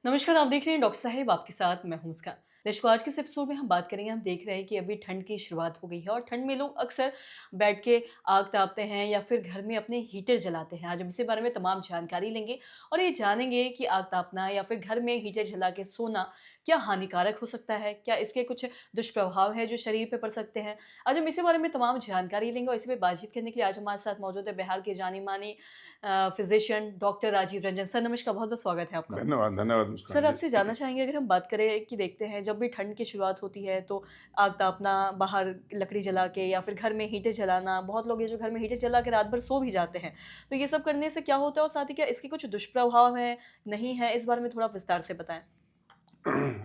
नमस्कार, आप देख रहे हैं डॉक्टर साहिब आपके साथ मैं हूं मुस्कान। दर्शकों, आज के इस एपिसोड में हम बात करेंगे। हम देख रहे हैं कि अभी ठंड की शुरुआत हो गई है और ठंड में लोग अक्सर बैठ के आग तापते हैं या फिर घर में अपने हीटर जलाते हैं। आज हम इसी बारे में तमाम जानकारी लेंगे और ये जानेंगे कि आग तापना या फिर घर में हीटर जला के सोना क्या हानिकारक हो सकता है, क्या इसके कुछ दुष्प्रभाव हैं जो शरीर पे पड़ सकते हैं। आज हम इसी बारे में तमाम जानकारी लेंगे और इसी पर बातचीत करने के लिए आज हमारे साथ मौजूद है बिहार के जानी मानी physician doctor Rajiv Ranjan sir. नमस्कार, बहुत बहुत स्वागत है आपका। धन्यवाद, धन्यवाद सर, मुस्कान जी। आपसे जानना चाहेंगे, अगर हम बात करें कि देखते हैं जब भी ठंड की शुरुआत होती है तो आग तापना, बाहर लकड़ी जला के या फिर घर में हीटर जलाना, बहुत लोग ये जो घर में हीटर जला के रात भर सो भी जाते हैं। तो ये सब करने से क्या होता है और साथ ही क्या इसके कुछ दुष्प्रभाव हैं, नहीं है? इस बारे में थोड़ा विस्तार से बताएँ।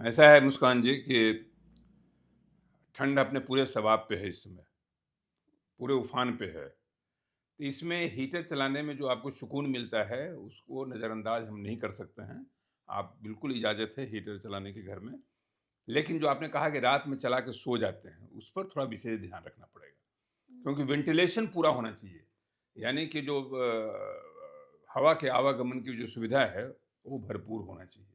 ऐसा है मुस्कान जी कि ठंड अपने पूरे शबाब पे है इस समय, पूरे उफ़ान पे है। तो इसमें हीटर चलाने में जो आपको सुकून मिलता है, उसको नज़रअंदाज हम नहीं कर सकते हैं। आप बिल्कुल इजाज़त है हीटर चलाने की घर में। लेकिन जो आपने कहा कि रात में चला के सो जाते हैं, उस पर थोड़ा विशेष ध्यान रखना पड़ेगा। क्योंकि वेंटिलेशन पूरा होना चाहिए। यानी कि जो हवा के आवागमन की जो सुविधा है, वो भरपूर होना चाहिए।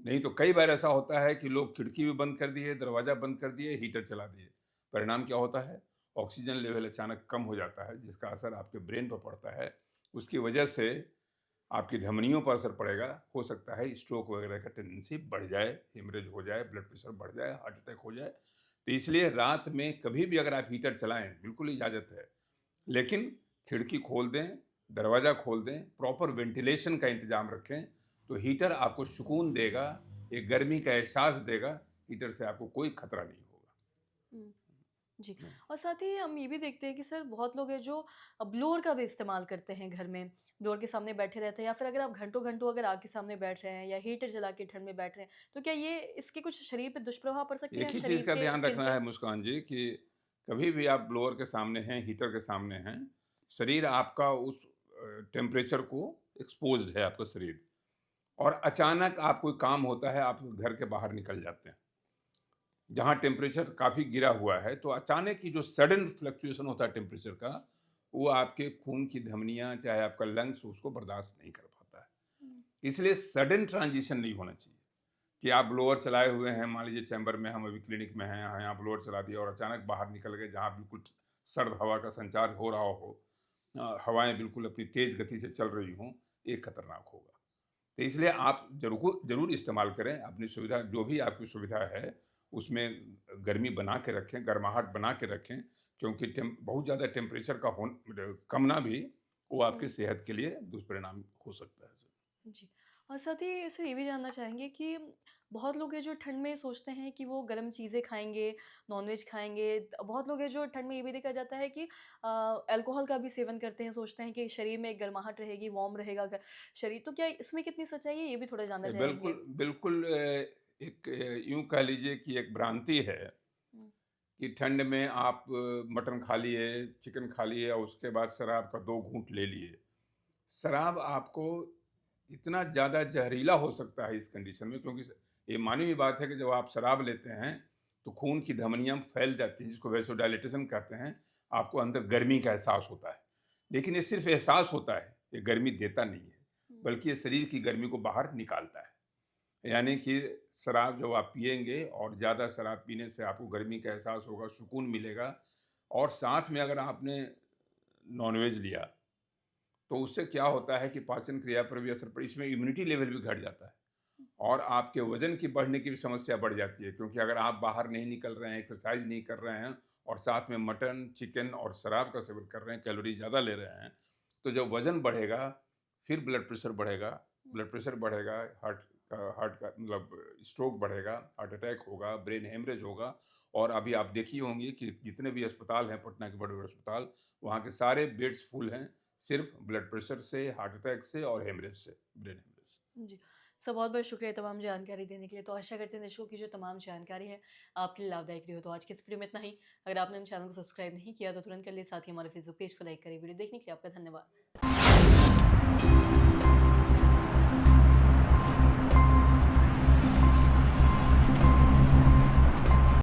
नहीं तो कई बार ऐसा होता है कि लोग खिड़की भी बंद कर दिए, दरवाज़ा बंद कर दिए, हीटर चला दिए। परिणाम क्या होता है? ऑक्सीजन लेवल अचानक कम हो जाता है, जिसका असर आपके ब्रेन पर पड़ता है। उसकी वजह से आपकी धमनियों पर असर पड़ेगा। हो सकता है स्ट्रोक वगैरह का टेंडेंसी बढ़ जाए, हेमरेज हो जाए, ब्लड प्रेशर बढ़ जाए, हार्ट अटैक हो जाए। तो इसलिए रात में कभी भी अगर आप हीटर चलाएँ, बिल्कुल इजाज़त है। लेकिन खिड़की खोल दें, दरवाज़ा खोल दें, प्रॉपर वेंटिलेशन का इंतज़ाम रखें, तो हीटर आपको सुकून देगा, एक गर्मी का एहसास देगा। हीटर से आपको कोई खतरा नहीं होगा। हुँ। जी। हुँ। और साथ ही हम ये भी देखते हैं कि सर बहुत लोग हैं जो ब्लोअर का भी इस्तेमाल करते हैं घर में। ब्लोअर के सामने बैठे रहते हैं या फिर अगर आप घंटों-घंटों अगर आग के सामने बैठ रहे हैं या हीटर जला के ठंड में बैठ रहे हैं, तो क्या ये इसके कुछ शरीर पे दुष्प्रभाव पड़ सकते एक हैं, ही चीज़ शरीर का पे, ध्यान स्किन रखना पे? है मुस्कान जी कि कभी भी आप ब्लोअर के सामने हैं, हीटर के सामने हैं, शरीर आपका उस टेम्परेचर को एक्सपोज़्ड है आपका शरीर और अचानक आप कोई काम होता है, आप घर के बाहर निकल जाते हैं। जहाँ टेम्परेचर काफ़ी गिरा हुआ है, तो अचानक ही जो सडन फ्लक्चुएशन होता है टेम्परेचर का, वो आपके खून की धमनियाँ, चाहे आपका लंग्स उसको बर्दाश्त नहीं कर पाता है। हुँ। इसलिए सडन ट्रांज़िशन नहीं होना चाहिए कि आप ब्लोअर चलाए हुए हैं, मान लीजिए चैम्बर में हम अभी क्लिनिक में हैं, यहाँ ब्लोअर चला दिया और अचानक बाहर निकल गए जहाँ बिल्कुल सर्द हवा का संचार हो रहा हो, हवाएँ बिल्कुल अपनी तेज़ गति से चल रही हों, ये खतरनाक होगा। तो इसलिए आप ज़रूर इस्तेमाल करें, अपनी सुविधा जो भी आपकी सुविधा है, उसमें गर्मी बना के रखें, गर्माहट बना के रखें, क्योंकि बहुत ज़्यादा टेम्परेचर का कमना भी, वो आपकी हुँ। सेहत के लिए दुष्परिणाम हो सकता है। जी। और साथ ही इससे ये भी जानना चाहेंगे कि बहुत लोग हैं जो ठंड में सोचते हैं कि वो गर्म चीज़ें खाएँगे, नॉन-वेज खाएँगे। बहुत लोग हैं जो ठंड में ये भी देखा जाता है कि अल्कोहल का भी सेवन करते हैं, सोचते हैं कि शरीर में एक गर्माहट रहेगी, वार्म रहेगा शरीर। तो क्या इसमें कितनी सच्चाई है, ये भी थोड़ा जानना चाहेंगे? बिल्कुल, बिल्कुल एक यूँ कह लीजिए कि एक भ्रांति है हुँ। कि ठंड में आप मटन खा लिए, चिकन खा लिए और उसके बाद शराब का 2 घूँट ले लिए। शराब आपको इतना ज़्यादा ज़हरीला हो सकता है इस कंडीशन में, क्योंकि ये मानी हुई बात है कि जब आप शराब लेते हैं, तो खून की धमनियाँ फैल जाती हैं, जिसको वैसोडाइलेटेशन कहते हैं। आपको अंदर गर्मी का एहसास होता है। लेकिन ये सिर्फ़ एहसास होता है, ये गर्मी देता नहीं है, हुँ। बल्कि ये शरीर की गर्मी को बाहर निकालता है। यानी कि शराब जब आप पिएँगे और ज़्यादा शराब पीने से आपको गर्मी का एहसास होगा, सुकून मिलेगा और साथ में अगर आपने नॉन-वेज लिया, तो उससे क्या होता है कि पाचन क्रिया पर भी असर पड़ इसमें इम्यूनिटी लेवल भी घट जाता है और आपके वज़न की बढ़ने की भी समस्या बढ़ जाती है, क्योंकि अगर आप बाहर नहीं निकल रहे हैं, एक्सरसाइज़ नहीं कर रहे हैं और साथ में मटन, चिकन और शराब का सेवन कर रहे हैं, कैलोरी ज़्यादा ले रहे हैं, तो जब वज़न बढ़ेगा, फिर ब्लड प्रेशर बढ़ेगा, हार्ट का मतलब स्ट्रोक बढ़ेगा, हार्ट अटैक होगा, ब्रेन हेमरेज होगा और अभी आप देखी होंगी कि जितने भी अस्पताल हैं, पटना के बड़े-बड़े अस्पताल, वहाँ के सारे बेड्स फुल हैं, सिर्फ़ ब्लड प्रेशर से, हार्ट अटैक से और हेमरेज से, ब्रेन हेमरेज से। जी। सर, बहुत-बहुत शुक्रिया तमाम जानकारी देने के लिए। तो आशा करते हैं दर्शकों की जो तमाम जानकारी है, आपके लिए लाभदायक रही हो। तो आज की इस वीडियो में इतना ही। अगर आपने हम चैनल को सब्सक्राइब नहीं किया तो तुरंत कर लिए, साथ ही हमारे फेसबुक पेज को लाइक करें। वीडियो देखने के लिए आपका धन्यवाद।